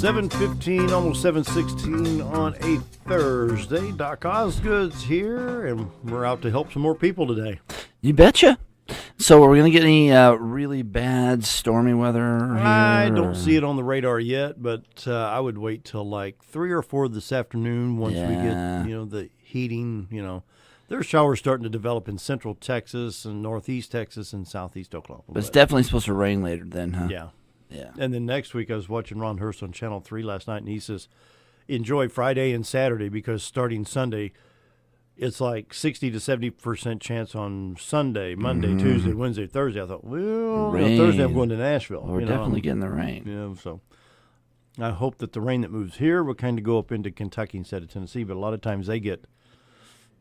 7:15, almost 7:16 on a Thursday. Doc Osgood's here, and we're out to help some more people today. You betcha. So are we going to get any really bad stormy weather here? I don't see it on the radar yet, but I would wait till like 3 or 4 this afternoon once we get, the heating, There's showers starting to develop in central Texas and northeast Texas and southeast Oklahoma. But it's definitely supposed to rain later then, huh? Yeah. And then next week I was watching Ron Hurst on Channel 3 last night, and he says, enjoy Friday and Saturday because starting Sunday, it's like 60 to 70% chance on Sunday, Monday, Tuesday, Wednesday, Thursday. I thought, Thursday I'm going to Nashville. We're definitely getting the rain. Yeah, so I hope that the rain that moves here will kind of go up into Kentucky instead of Tennessee, but a lot of times they get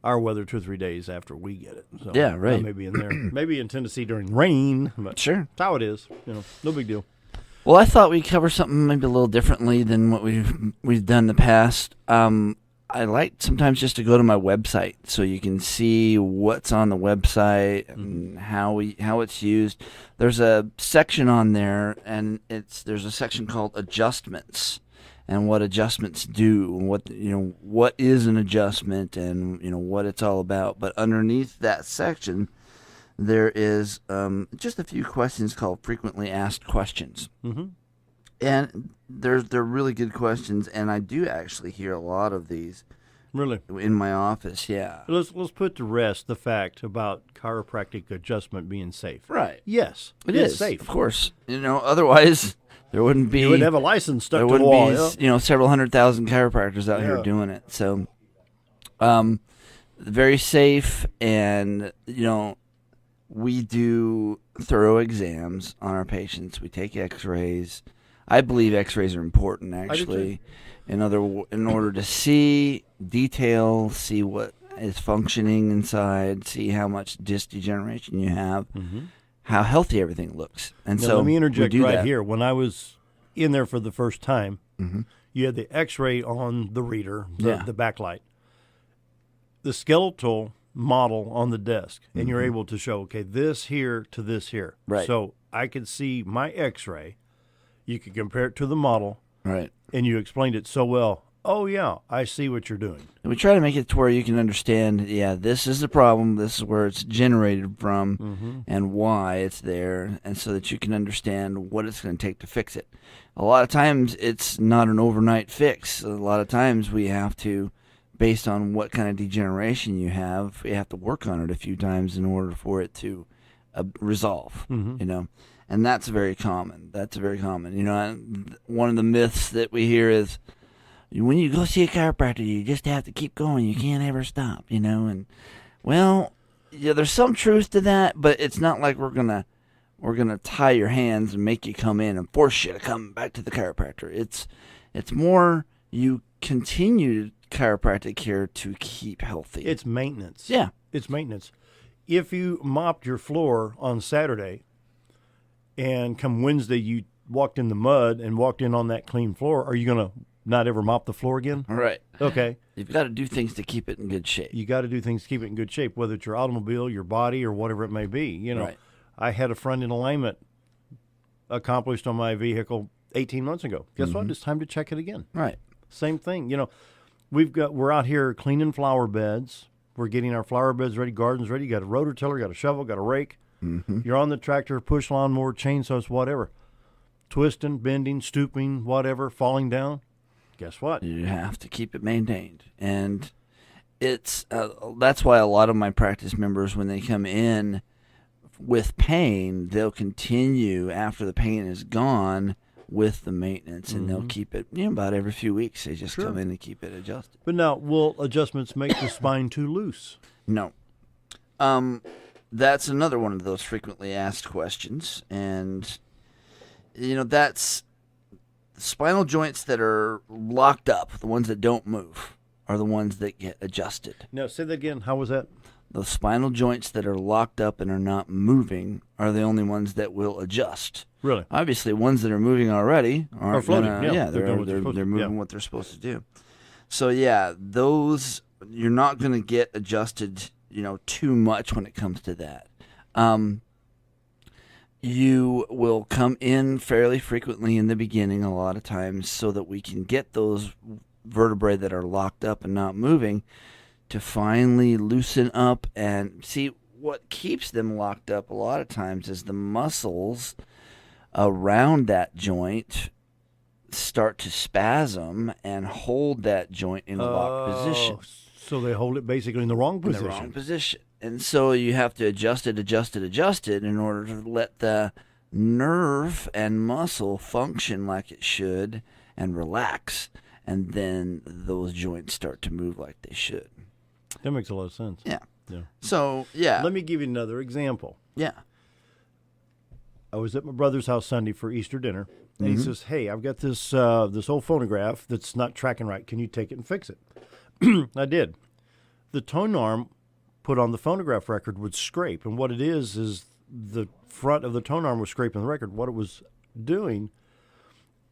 our weather 2 or 3 days after we get it. So yeah, right. Maybe in there, maybe in Tennessee during rain, but sure, that's how it is. No big deal. Well, I thought we'd cover something maybe a little differently than what we've done in the past. I like sometimes just to go to my website so you can see what's on the website and how it's used. There's a section on there, and there's a section called adjustments and what adjustments do, and what is an adjustment, and what it's all about. But underneath that section, there is just a few questions called frequently asked questions. Mm-hmm. And they're really good questions, and I do actually hear a lot of these really in my office, yeah. Let's put to rest the fact about chiropractic adjustment being safe. Right. Yes, it is safe. Of course. Otherwise there wouldn't be... You wouldn't have a license stuck to the wall. There wouldn't be, several 100,000 chiropractors out here doing it. So, very safe, and, we do thorough exams on our patients. We take x-rays. I believe x-rays are important, actually, in order to see detail, see what is functioning inside, see how much disc degeneration you have, how healthy everything looks. And so let me interject right here. When I was in there for the first time, you had the x-ray on the reader, the backlight, the skeletal model on the desk, and you're able to show, okay, this here to this here. Right. So I could see my x-ray. You could compare it to the model. Right. And you explained it so well. Oh, yeah, I see what you're doing. And we try to make it to where you can understand, this is the problem, this is where it's generated from, and why it's there, and so that you can understand what it's going to take to fix it. A lot of times it's not an overnight fix. A lot of times we have to, based on what kind of degeneration you have, we have to work on it a few times in order for it to resolve, And that's very common. One of the myths that we hear is, when you go see a chiropractor, you just have to keep going. You can't ever stop, And, there's some truth to that, but it's not like we're gonna tie your hands and make you come in and force you to come back to the chiropractor. It's more you continue chiropractic care to keep healthy. It's maintenance. Yeah. It's maintenance. If you mopped your floor on Saturday and come Wednesday you walked in the mud and walked in on that clean floor, are you going to not ever mop the floor again? Right. Okay. You've got to do things to keep it in good shape. You got to do things to keep it in good shape, whether it's your automobile, your body, or whatever it may be. Right. I had a front end alignment accomplished on my vehicle 18 months ago. Guess what? It's time to check it again. Right. Same thing. We're out here cleaning flower beds. We're getting our flower beds ready, gardens ready. You got a rototiller, got a shovel, got a rake. You're on the tractor, push lawnmower, chainsaws, whatever. Twisting, bending, stooping, whatever, falling down. Guess what? You have to keep it maintained. And it's that's why a lot of my practice members, when they come in with pain, they'll continue after the pain is gone with the maintenance, and they'll keep it about every few weeks. They just come in and keep it adjusted. But now, will adjustments make the spine too loose? No. That's another one of those frequently asked questions, and that's spinal joints that are locked up, the ones that don't move, are the ones that get adjusted. Now, say that again. How was that? The spinal joints that are locked up and are not moving are the only ones that will adjust. Really? Obviously, ones that are moving already are floating. They're moving what they're supposed to do. So those you're not going to get adjusted, too much when it comes to that. you will come in fairly frequently in the beginning a lot of times so that we can get those vertebrae that are locked up and not moving to finally loosen up. And see, what keeps them locked up a lot of times is the muscles around that joint start to spasm and hold that joint in a locked position. So they hold it basically in the wrong position. In the wrong position. And so you have to adjust it in order to let the nerve and muscle function like it should and relax. And then those joints start to move like they should. That makes a lot of sense. Yeah. Yeah. So, yeah. Let me give you another example. Yeah. I was at my brother's house Sunday for Easter dinner, and he says, "Hey, I've got this old phonograph that's not tracking right. Can you take it and fix it?" I did. The tone arm put on the phonograph record would scrape, and what it is the front of the tone arm was scraping the record. What it was doing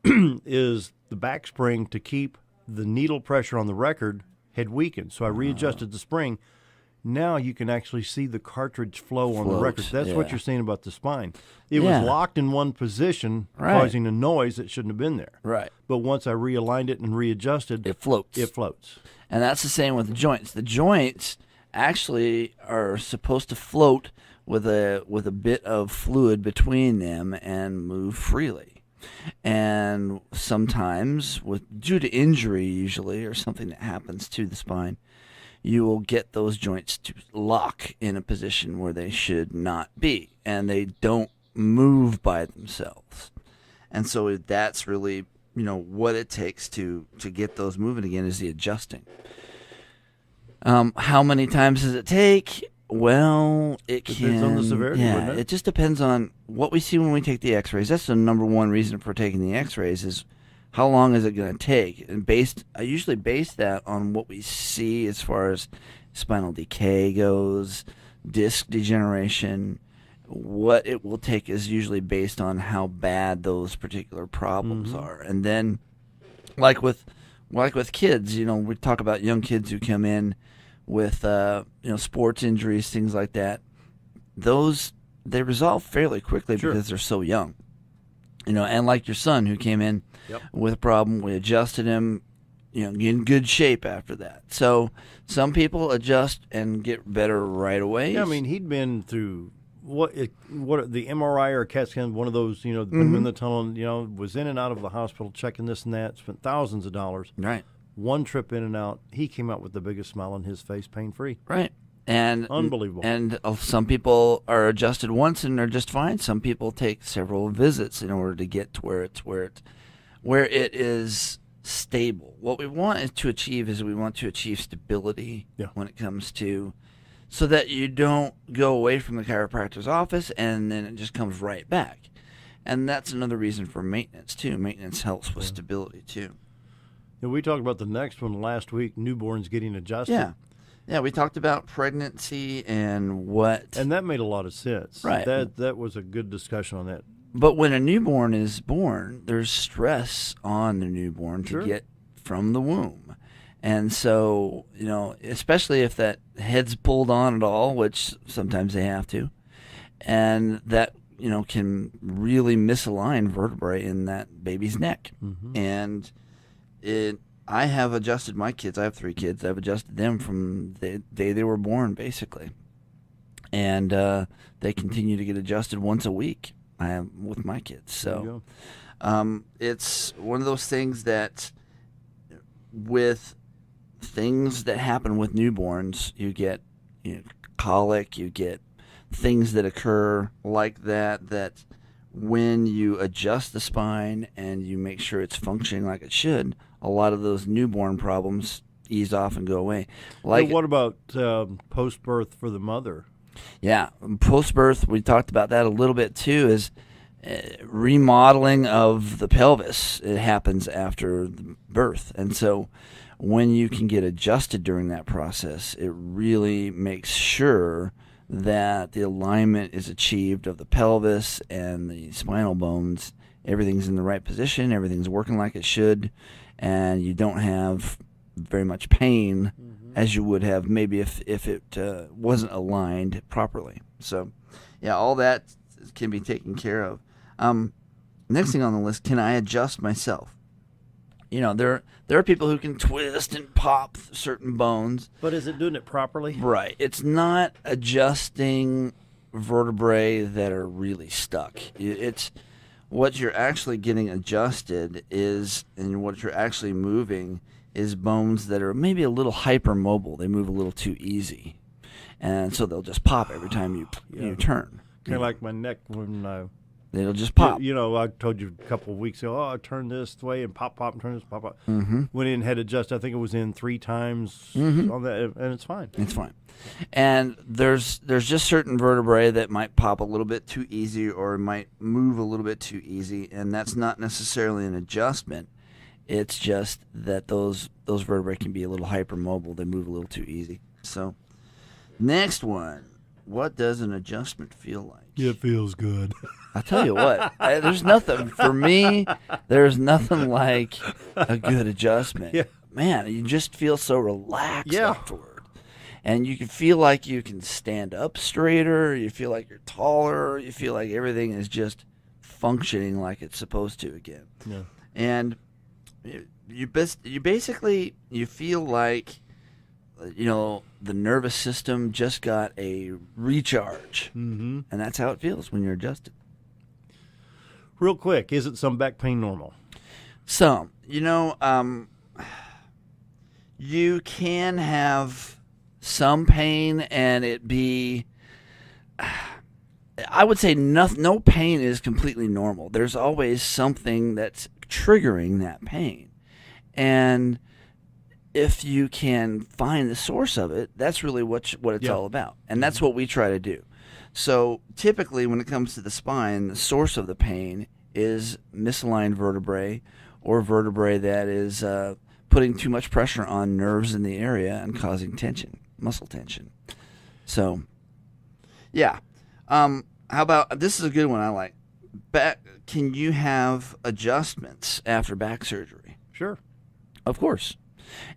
is the back spring to keep the needle pressure on the record had weakened, so I readjusted the spring. Now you can actually see the cartridge flow on the record. That's what you're saying about the spine. It was locked in one position, causing a noise that shouldn't have been there. Right. But once I realigned it and readjusted, it floats. It floats. And that's the same with the joints. The joints actually are supposed to float with a bit of fluid between them and move freely. And sometimes, due to injury usually, or something that happens to the spine, you will get those joints to lock in a position where they should not be, and they don't move by themselves. And so that's really, what it takes to get those moving again is the adjusting. How many times does it take? Well, it depends on the severity, wouldn't it? It just depends on what we see when we take the x-rays. That's the number one reason for taking the x-rays is how long is it going to take? And I usually base that on what we see as far as spinal decay goes, disc degeneration. What it will take is usually based on how bad those particular problems are. And then, like with kids, we talk about young kids who come in with sports injuries, things like that. They resolve fairly quickly because they're so young. And like your son who came in with a problem, we adjusted him, in good shape after that. So some people adjust and get better right away. Yeah, I mean, he'd been through what the MRI or CAT scan, one of those, put him in the tunnel, was in and out of the hospital checking this and that, spent thousands of dollars. Right. One trip in and out, he came out with the biggest smile on his face, pain-free. Right. And unbelievable. And some people are adjusted once and they're just fine. Some people take several visits in order to get to where it is stable. What we want to achieve stability when it comes to, so that you don't go away from the chiropractor's office and then it just comes right back. And that's another reason for maintenance too. Maintenance helps with stability too. Yeah, we talked about the next one last week, newborns getting adjusted. Yeah, we talked about pregnancy and what... And that made a lot of sense. Right. That was a good discussion on that. But when a newborn is born, there's stress on the newborn to get from the womb. And so, especially if that head's pulled on at all, which sometimes they have to, and that, can really misalign vertebrae in that baby's neck. And I have adjusted my kids. I have 3 kids. I've adjusted them from the day they were born, basically. And they continue to get adjusted once a week with my kids. So it's one of those things that with things that happen with newborns, you get colic, you get things that occur like that when you adjust the spine and you make sure it's functioning like it should, a lot of those newborn problems ease off and go away. Like, what about post-birth for the mother? Yeah, post-birth, we talked about that a little bit too, is remodeling of the pelvis. It happens after the birth. And so when you can get adjusted during that process, it really makes sure that the alignment is achieved of the pelvis and the spinal bones. Everything's in the right position, everything's working like it should, and you don't have very much pain as you would have maybe if it wasn't aligned properly. So, yeah, all that can be taken care of. Next thing on the list, can I adjust myself? There are people who can twist and pop certain bones. But is it doing it properly? Right. It's not adjusting vertebrae that are really stuck. It's what you're actually getting adjusted is, and what you're actually moving is bones that are maybe a little hypermobile. They move a little too easy. And so they'll just pop every time you turn. Kind of like my neck when it'll just pop. I told you a couple of weeks ago, I turned this way and pop, and turn this, pop. Mm-hmm. Went in and had adjusted. I think it was in 3 times on that, and it's fine. It's fine. And there's just certain vertebrae that might pop a little bit too easy or might move a little bit too easy, and that's not necessarily an adjustment. It's just that those vertebrae can be a little hypermobile. They move a little too easy. So, next one. What does an adjustment feel like? It feels good. I tell you what, there's nothing for me. There's nothing like a good adjustment. Yeah. Man, you just feel so relaxed afterward, and you can feel like you can stand up straighter. You feel like you're taller. You feel like everything is just functioning like it's supposed to again. Yeah. And you basically feel like the nervous system just got a recharge, and that's how it feels when you're adjusted. Real quick, isn't some back pain normal? Some, you can have some pain, and it be. I would say no pain is completely normal. There's always something that's triggering that pain, and if you can find the source of it, that's really what it's all about. And that's what we try to do. So typically when it comes to the spine, the source of the pain is misaligned vertebrae or vertebrae that is putting too much pressure on nerves in the area and causing tension, muscle tension. So, yeah. How about, this is a good one I like. Can you have adjustments after back surgery? Sure. Of course.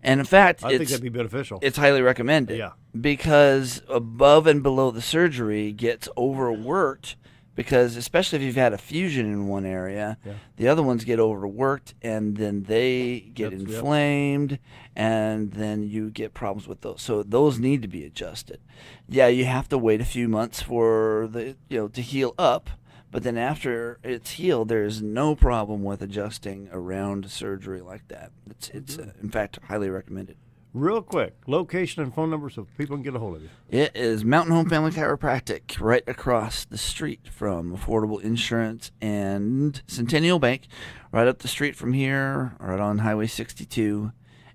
And in fact, I think that'd be beneficial. It's highly recommended. Yeah. Because above and below the surgery gets overworked, because especially if you've had a fusion in one area, the other ones get overworked, and then they get inflamed, and then you get problems with those. So those need to be adjusted. Yeah, you have to wait a few months for to heal up. But then after it's healed, there's no problem with adjusting around surgery like that. It's in fact, highly recommended. Real quick, location and phone number so people can get a hold of you. It is Mountain Home Family Chiropractic, right across the street from Affordable Insurance and Centennial Bank, right up the street from here, right on Highway 62.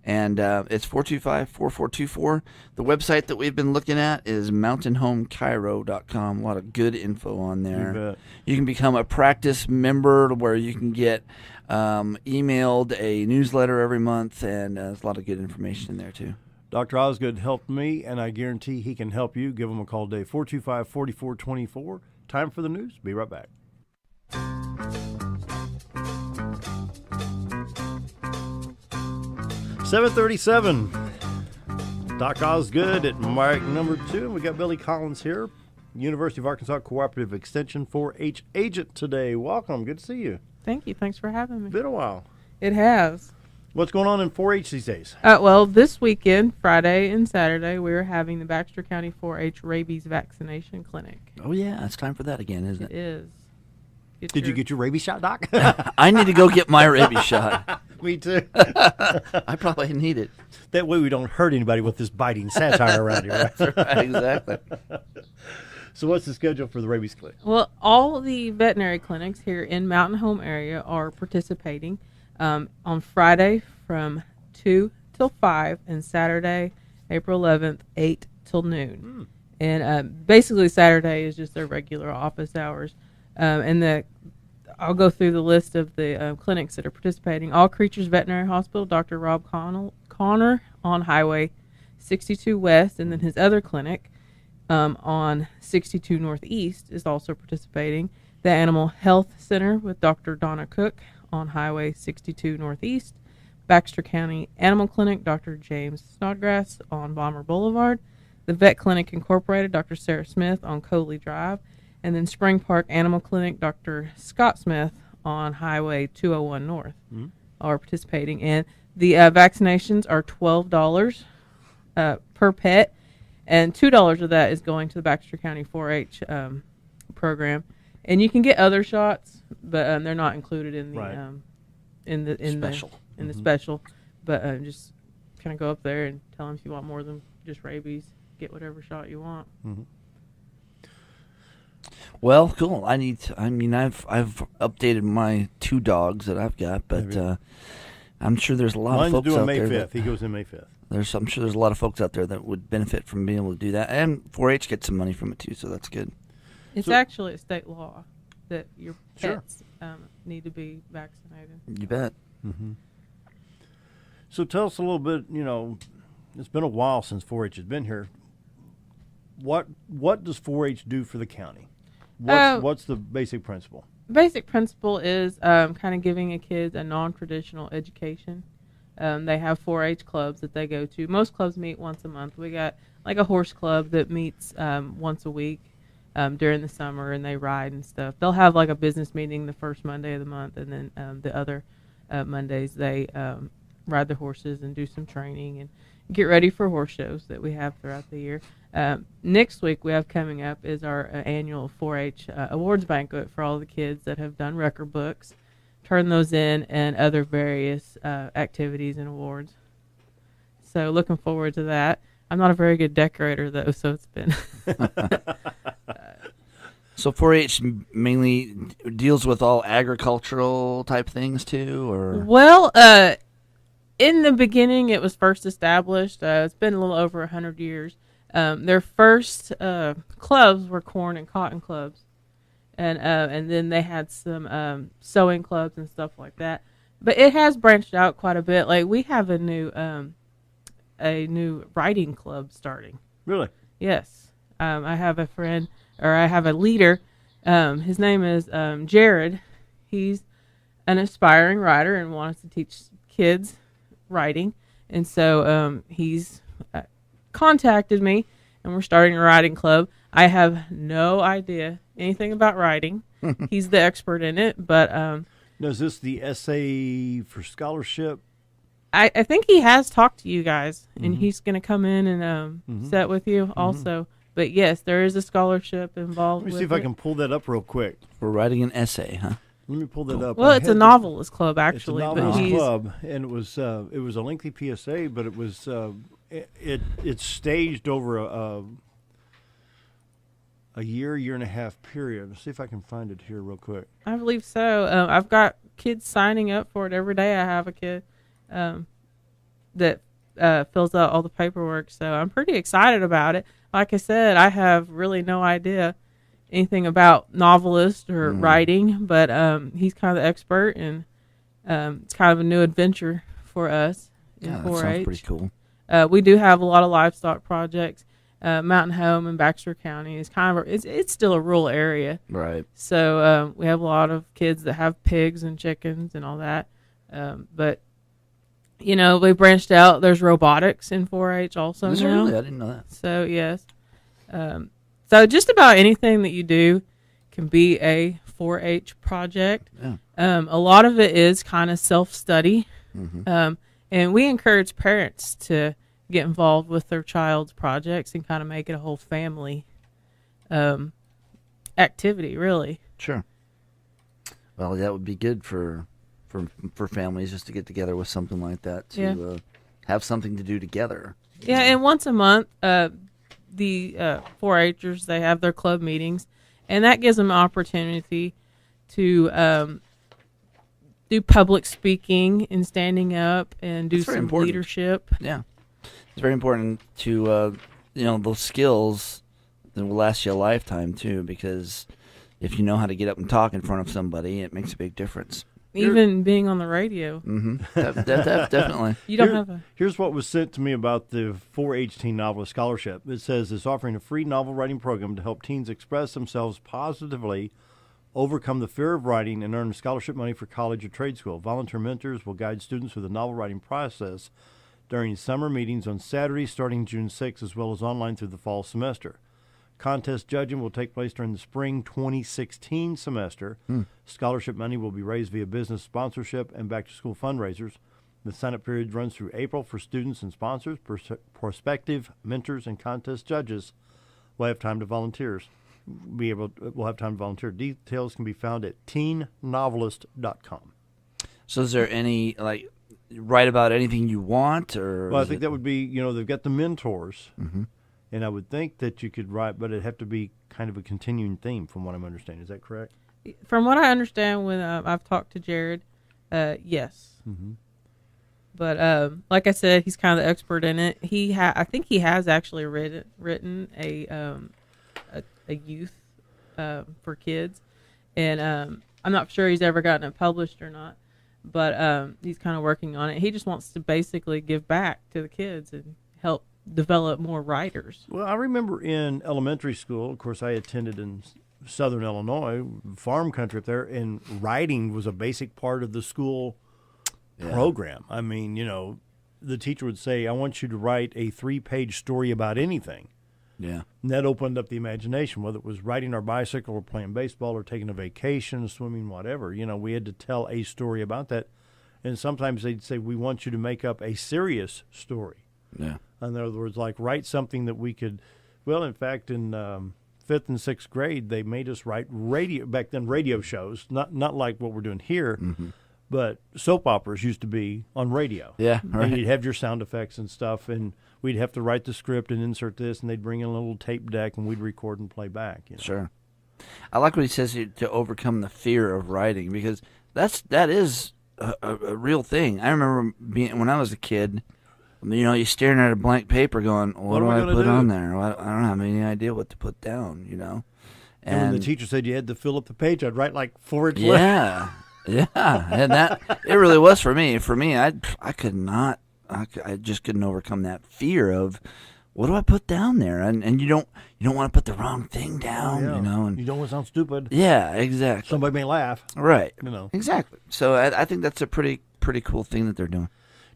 And it's 425-4424. The website that we've been looking at is mountainhomechiro.com. A lot of good info on there. You can become a practice member where you can get emailed a newsletter every month, and there's a lot of good information in there too. Dr. Osgood helped me, and I guarantee he can help you. Give him a call today, 425-4424. Time for the news. Be right back. 7:37. Doc Osgood at mic number 2. And we got Billie Collins here, University of Arkansas Cooperative Extension 4-H agent today. Welcome. Good to see you. Thank you. Thanks for having me. Been a while. It has. What's going on in 4-H these days? Well, this weekend, Friday and Saturday, we're having the Baxter County 4-H rabies vaccination clinic. Oh, yeah. It's time for that again, isn't it? It is. Did you get your rabies shot, Doc? I need to go get my rabies shot. Me too. I probably need it. That way we don't hurt anybody with this biting satire around here, right? That's right, exactly. So what's the schedule for the rabies clinic? Well, all the veterinary clinics here in Mountain Home area are participating on Friday from 2 till 5 and Saturday, April 11th, 8 till noon. And basically Saturday is just their regular office hours. And I'll go through the list of the clinics that are participating. All Creatures Veterinary Hospital, Dr. Rob Connor on Highway 62 West, and then his other clinic on 62 Northeast is also participating. The Animal Health Center with Dr. Donna Cook on Highway 62 Northeast. Baxter County Animal Clinic, Dr. James Snodgrass on Bomber Boulevard. The Vet Clinic Incorporated, Dr. Sarah Smith on Coley Drive. And then Spring Park Animal Clinic, Dr. Scott Smith on Highway 201 North are participating. And the vaccinations are $12 per pet, and $2 of that is going to the Baxter County 4-H program. And you can get other shots, but they're not included in the Special. the special. But just kind of go up there and tell them if you want more than just rabies, get whatever shot you want. Well, cool. I've updated my 2 dogs that I've got, but I'm sure there's a lot Mine's of folks doing out May there. 5th. He goes in May 5th. I'm sure there's a lot of folks out there that would benefit from being able to do that, and 4-H gets some money from it too, so that's good. It's actually a state law that your Sure. pets need to be vaccinated. You bet. So tell us a little bit, it's been a while since 4-H has been here. What does 4-H do for the county? What's the basic principle? Basic principle is kind of giving a kid a non-traditional education. They have 4-H clubs that they go to. Most clubs meet once a month. We got like a horse club that meets once a week during the summer, and they ride and stuff. They'll have like a business meeting the first Monday of the month, and then the other Mondays they ride their horses and do some training and get ready for horse shows that we have throughout the year. Next week we have coming up is our annual 4-H awards banquet for all the kids that have done record books, turn those in, and other various activities and awards. So looking forward to that. I'm not a very good decorator though, so it's been So 4-H mainly deals with all agricultural type things too, or? Well, in the beginning, it was first established. It's been a little over 100 years. Their first clubs were corn and cotton clubs, and then they had some sewing clubs and stuff like that. But it has branched out quite a bit. Like we have a new writing club starting. Really? Yes. I have a friend, or I have a leader. His name is Jared. He's an aspiring writer and wants to teach kids writing. And so he's contacted me, and we're starting a writing club. I have no idea anything about writing. He's the expert in it. But now, is this the essay for scholarship? I think he has talked to you guys, and he's going to come in and set with you also. But yes, there is a scholarship involved. Let me see if I can pull that up real quick. We're writing an essay, huh? Let me pull that up. Well, it's a novelist club, actually. It's a novelist club, and it was a lengthy PSA, but it was it's staged over a year and a half period. Let's see if I can find it here real quick. I believe so. I've got kids signing up for it every day. I have a kid that fills out all the paperwork, so I'm pretty excited about it. Like I said, I have really no idea anything about novelist or writing, but he's kind of the expert, and it's kind of a new adventure for us in 4-H. That sounds pretty cool. We do have a lot of livestock projects. Mountain Home in Baxter County is kind of it's still a rural area, Right. so we have a lot of kids that have pigs and chickens and all that. But we branched out. There's robotics in 4-H also Is now. there really? I didn't know that. So yes, so just about anything that you do can be a 4-H project. Yeah. A lot of it is kind of self-study, and we encourage parents to get involved with their child's projects and kind of make it a whole family activity, really. Sure. Well, that would be good for families just to get together with something like that to have something to do together. Yeah, and once a month, the 4-Hers, they have their club meetings, and that gives them an opportunity to do public speaking and standing up and do some leadership. Yeah. It's very important to, those skills that will last you a lifetime, too, because if you know how to get up and talk in front of somebody, it makes a big difference. Even being on the radio. Definitely. You don't have a... Here's what was sent to me about the 4-H Teen Novelist Scholarship. It says it's offering a free novel writing program to help teens express themselves positively, overcome the fear of writing, and earn scholarship money for college or trade school. Volunteer mentors will guide students through the novel writing process during summer meetings on Saturdays starting June 6th, as well as online through the fall semester. Contest judging will take place during the spring 2016 semester. Scholarship money will be raised via business sponsorship and back-to-school fundraisers. The sign-up period runs through April for students and sponsors. Prospective mentors and contest judges will have time to volunteer. We'll have time to volunteer. Details can be found at teennovelist.com. So is there any, like, write about anything you want? Or Well, I think that would be, they've got the mentors. Mm-hmm. And I would think that you could write, but it'd have to be kind of a continuing theme from what I'm understanding. Is that correct? From what I understand when I've talked to Jared, yes. Mm-hmm. But like I said, he's kind of the expert in it. I think he has actually written a youth for kids, and I'm not sure he's ever gotten it published or not. But he's kind of working on it. He just wants to basically give back to the kids and help develop more writers. Well, I remember in elementary school, of course, I attended in southern Illinois, farm country up there, and writing was a basic part of the school program. I mean, the teacher would say, I want you to write a 3-page story about anything. Yeah. And that opened up the imagination, whether it was riding our bicycle or playing baseball or taking a vacation, swimming, whatever. We had to tell a story about that. And sometimes they'd say, we want you to make up a serious story. Yeah. In other words, like write something that we could, in fact, in 5th and 6th grade, they made us write radio shows, not like what we're doing here, but soap operas used to be on radio. Yeah, right. And you'd have your sound effects and stuff, and we'd have to write the script and insert this, and they'd bring in a little tape deck, and we'd record and play back. Sure. I like what he says here, to overcome the fear of writing, because that is a real thing. I remember when I was a kid, you're staring at a blank paper going, what do I put on there? I don't have any idea what to put down, And when the teacher said you had to fill up the page, I'd write like 4 inches. Yeah. Yeah. And it really was for me. For me, I could not, I just couldn't overcome that fear of, what do I put down there? And you don't want to put the wrong thing down, And you don't want to sound stupid. Yeah, exactly. Somebody may laugh. Right. Exactly. So I think that's a pretty cool thing that they're doing.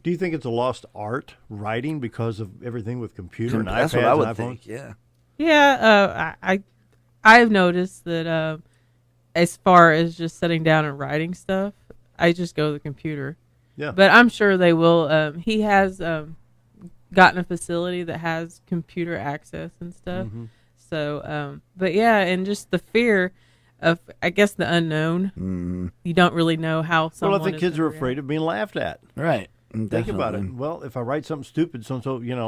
Do you think it's a lost art, writing, because of everything with computer and iPads? That's what I would and iPhones? think, yeah. Yeah, I've noticed that as far as just sitting down and writing stuff, I just go to the computer. Yeah. But I'm sure they will. He has gotten a facility that has computer access and stuff. Mm-hmm. So, but yeah, and just the fear of, I guess, the unknown. Mm-hmm. You don't really know how someone. Well, I think kids are afraid of being laughed at. Right. Think about it. Well, if I write something stupid, so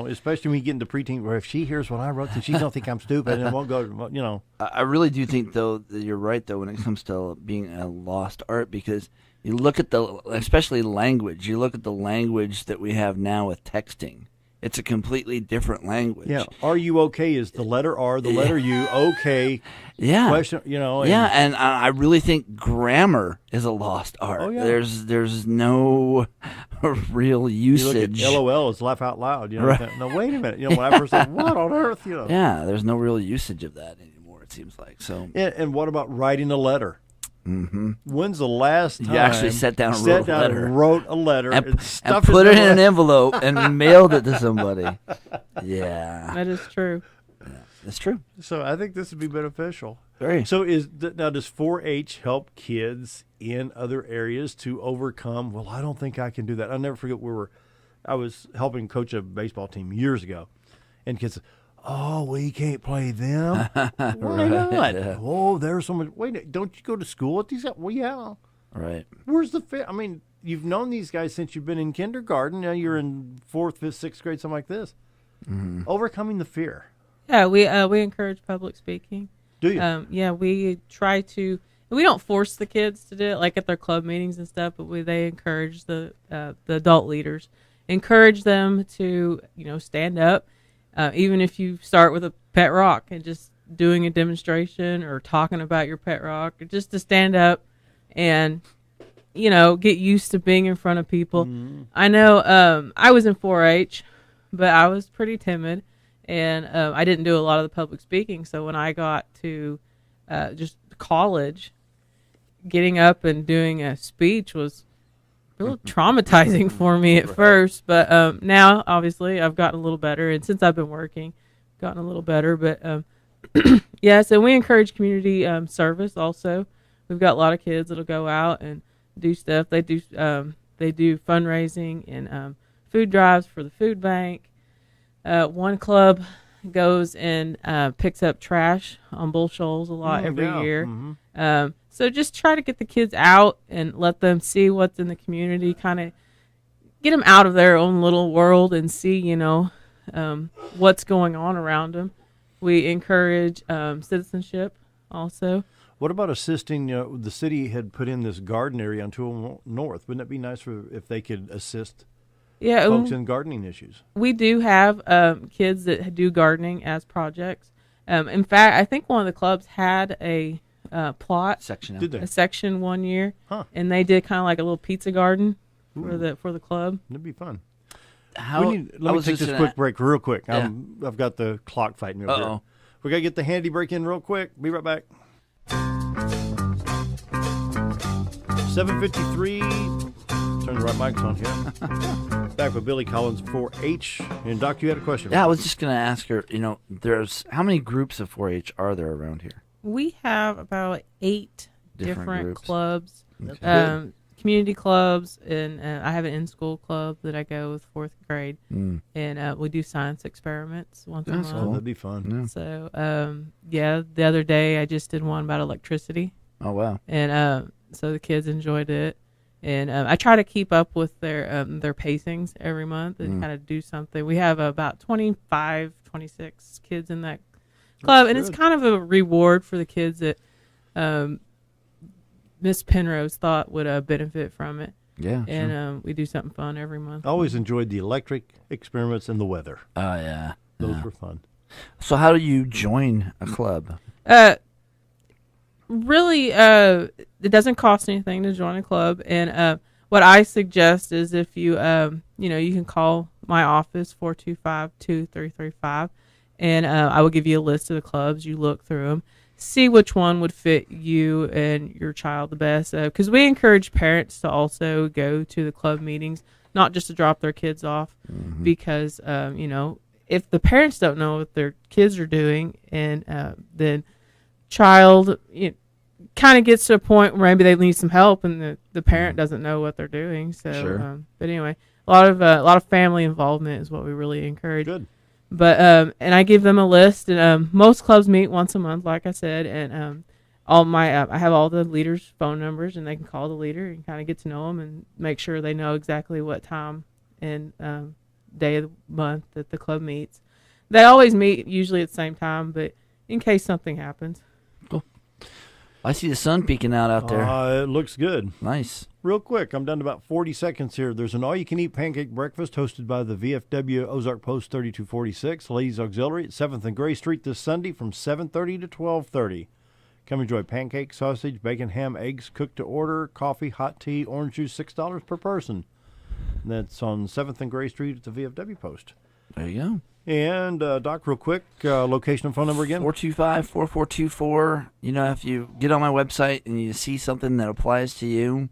especially when you get into preteen, where if she hears what I wrote, then she's going to think I'm stupid and won't go, I really do think, though, that you're right, though, when it comes to being a lost art, because you look at especially language, you look at the language that we have now with texting. It's a completely different language. Yeah. Are you okay is the letter R, the letter U, okay. Yeah. Question, And I really think grammar is a lost art. Oh, yeah. There's no real usage. You look at LOL as laugh out loud. Right. No, wait a minute. When I first said, what on earth? Yeah, there's no real usage of that anymore, it seems like. So. And what about writing a letter? Mm-hmm. When's the last time you actually sat down and wrote a letter and put it in an envelope and mailed it to somebody? Yeah, that is true. Yeah, that's true. So I think this would be beneficial. Very. So now does 4-H help kids in other areas to overcome? Well, I don't think I can do that. I'll never forget I was helping coach a baseball team years ago, and kids said, oh, we can't play them. Why not? Yeah. Oh, there's so much. Wait, don't you go to school with these guys? Well, yeah. Right. Where's the fit? I mean, you've known these guys since you've been in kindergarten. Now you're in 4th, 5th, 6th grade, something like this. Mm-hmm. Overcoming the fear. Yeah, we encourage public speaking. Do you? Yeah, we try to. We don't force the kids to do it, like at their club meetings and stuff. But they encourage the adult leaders, encourage them to stand up. Even if you start with a pet rock and just doing a demonstration or talking about your pet rock, or just to stand up and, get used to being in front of people. Mm-hmm. I know I was in 4-H, but I was pretty timid, and I didn't do a lot of the public speaking. So when I got to just college, getting up and doing a speech was a little traumatizing for me at first, but now obviously I've gotten a little better, and since I've been working, gotten a little better. But Yes, and we encourage community service also. We've got a lot of kids that'll go out and do stuff. They do fundraising and food drives for the food bank. One club goes and picks up trash on Bull Shoals a lot every year. Mm-hmm. So just try to get the kids out and let them see what's in the community, kind of get them out of their own little world and see, what's going on around them. We encourage citizenship also. What about assisting? The city had put in this garden area on 201 North. Wouldn't it be nice if they could assist folks in gardening issues? We do have kids that do gardening as projects. In fact, I think one of the clubs had a plot section, a section one year, and they did kind of like a little pizza garden for the club. That'd be fun. Let me take this quick break real quick. Yeah. I've got the clock fighting me over here. We got to get the handy break in real quick. Be right back. 7:53. Turn the right mics on here. Back with Billie Collins, 4-H. And Doc, you had a question. Yeah, I was just going to ask her, there's how many groups of 4-H are there around here? We have about 8 different clubs. That's community clubs, and I have an in-school club that I go with 4th grade, and we do science experiments once a month. Cool. That'd be fun. Yeah. So, the other day I just did one about electricity. Oh, wow. And so the kids enjoyed it. And I try to keep up with their pacings every month and kind of do something. We have about 25, 26 kids in that club, and it's kind of a reward for the kids that Miss Penrose thought would benefit from it. Yeah, and sure. We do something fun every month. I always enjoyed the electric experiments and the weather. Oh, yeah. Those were fun. So how do you join a club? Really, it doesn't cost anything to join a club. And what I suggest is if you, you can call my office, 425-2335, and I will give you a list of the clubs. You look through them. See which one would fit you and your child the best. Because we encourage parents to also go to the club meetings, not just to drop their kids off. Mm-hmm. Because, if the parents don't know what their kids are doing, and then child kind of gets to a point where maybe they need some help, and the parent doesn't know what they're doing. So, sure. But anyway, a lot of family involvement is what we really encourage. Good. But and I give them a list, and most clubs meet once a month, like I said, and I have all the leaders' phone numbers, and they can call the leader and kind of get to know them and make sure they know exactly what time and day of the month that the club meets. They always meet usually at the same time, but in case something happens. Cool. I see the sun peeking out there. It looks good. Nice. Real quick, I'm down to about 40 seconds here. There's an all-you-can-eat pancake breakfast hosted by the VFW Ozark Post 3246, Ladies Auxiliary at 7th and Gray Street this Sunday from 7:30 to 12:30. Come enjoy pancake, sausage, bacon, ham, eggs, cooked to order, coffee, hot tea, orange juice, $6 per person. And that's on 7th and Gray Street at the VFW Post. There you go. And, Doc, real quick, location and phone number again? 425-4424. If you get on my website and you see something that applies to you,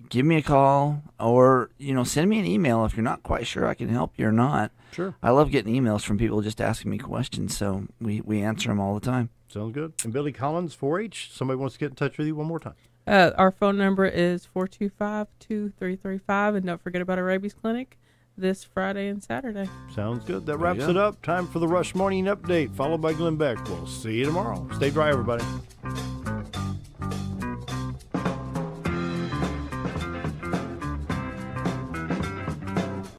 give me a call or, send me an email if you're not quite sure I can help you or not. Sure. I love getting emails from people just asking me questions, so we answer them all the time. Sounds good. And Billie Collins, 4-H, somebody wants to get in touch with you one more time. Our phone number is 425-2335, and don't forget about our rabies clinic this Friday and Saturday. Sounds good. That wraps it up. Time for the Rush Morning Update, followed by Glenn Beck. We'll see you tomorrow. Stay dry, everybody.